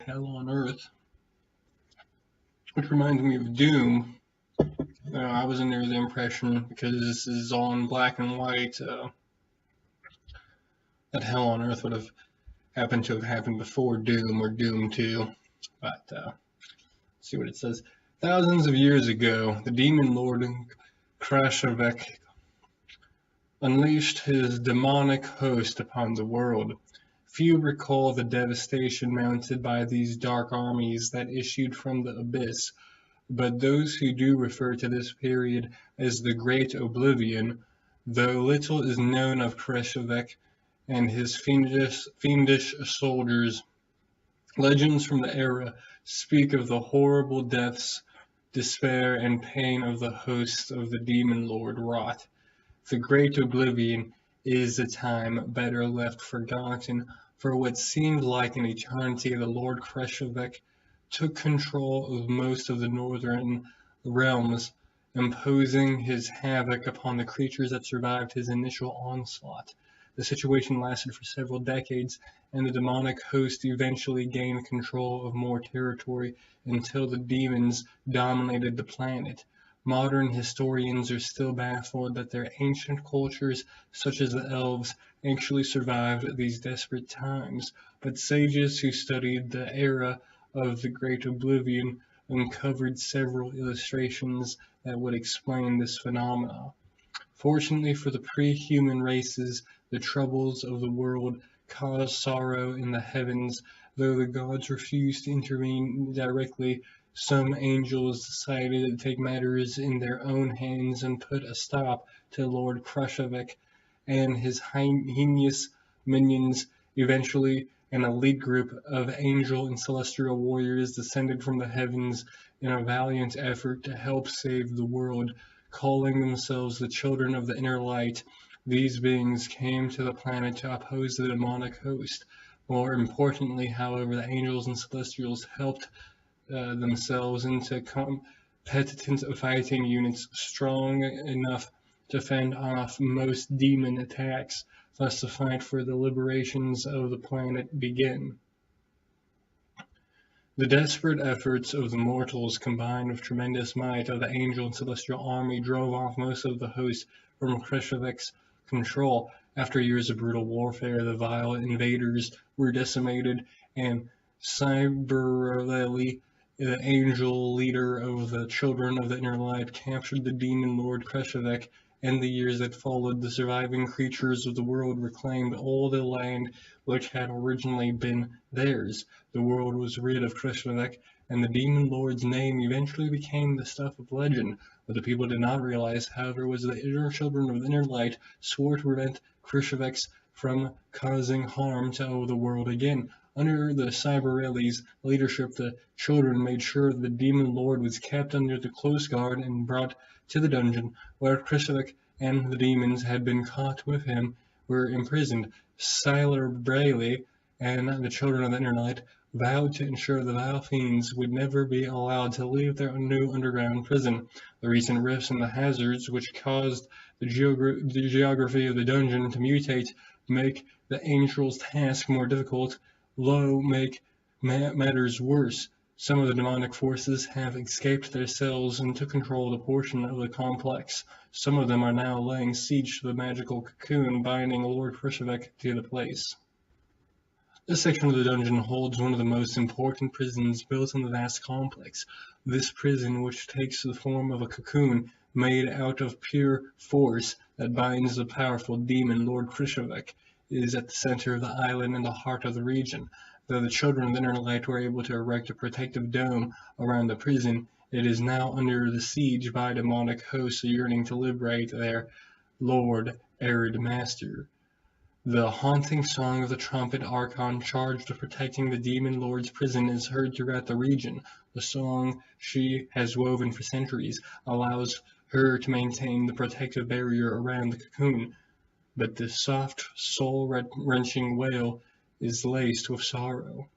Hell on Earth, which reminds me of Doom. I was under the impression, because this is all in black and white, that Hell on Earth would have happened to have happened before Doom or Doom 2. But let's see what it says. Thousands of years ago, the demon lord Krishnavek unleashed his demonic host upon the world. Few recall the devastation mounted by these dark armies that issued from the abyss, but those who do refer to this period as the Great Oblivion, though little is known of Krishnavek and his fiendish soldiers. Legends from the era speak of the horrible deaths, despair, and pain of the hosts of the demon lord RAWT. The Great Oblivion is a time better left forgotten. For what seemed like an eternity, the Lord Krishnavek took control of most of the northern realms, imposing his havoc upon the creatures that survived his initial onslaught. The situation lasted for several decades, and the demonic host eventually gained control of more territory until the demons dominated the planet. Modern historians are still baffled that their ancient cultures, such as the elves, actually survived these desperate times, but sages who studied the era of the Great Oblivion uncovered several illustrations that would explain this phenomena. Fortunately for the pre-human races, the troubles of the world caused sorrow in the heavens. Though the gods refused to intervene directly, some angels decided to take matters in their own hands and put a stop to Lord Krishnavek and his heinous minions. Eventually, an elite group of angel and celestial warriors descended from the heavens in a valiant effort to help save the world. Calling themselves the Children of the Inner Light, these beings came to the planet to oppose the demonic host. More importantly, however, the angels and celestials helped themselves into competent fighting units strong enough to fend off most demon attacks. Thus the fight for the liberations of the planet began. The desperate efforts of the mortals, combined with tremendous might of the angel and celestial army, drove off most of the host from Krishnavek's control. After years of brutal warfare, the vile invaders were decimated, and S8E1, the angel leader of the Children of the Inner Light, captured the demon lord Krishnavek. In the years that followed, the surviving creatures of the world reclaimed all the land which had originally been theirs. The world was rid of Krishnavek, and the demon lord's name eventually became the stuff of legend. What the people did not realize, however, was that the inner children of the Inner Light swore to prevent Krishnavek from causing harm to the world again. Under the S8E1's leadership, the children made sure the demon lord was kept under the close guard and brought to the dungeon where Krishnavek and the demons had been caught with him were imprisoned. S8E1 and the Children of the Inner Light vowed to ensure the vile fiends would never be allowed to leave their new underground prison. The recent rifts and the hazards which caused the geography of the dungeon to mutate make the angels' task more difficult, make matters worse. Some of the demonic forces have escaped their cells and took control of the portion of the complex. Some of them are now laying siege to the magical cocoon binding Lord Krishnavek to the place. This section of the dungeon holds one of the most important prisons built in the vast complex. This prison, which takes the form of a cocoon made out of pure force that binds the powerful demon Lord Krishnavek, is at the center of the island and the heart of the region. Though the Children of the Inner Light were able to erect a protective dome around the prison, it is now under the siege by demonic hosts yearning to liberate their Lord Arid Master. The haunting song of the trumpet archon charged with protecting the demon lord's prison is heard throughout the region. The song she has woven for centuries allows her to maintain the protective barrier around the cocoon, but the soft, soul-wrenching wail is laced with sorrow.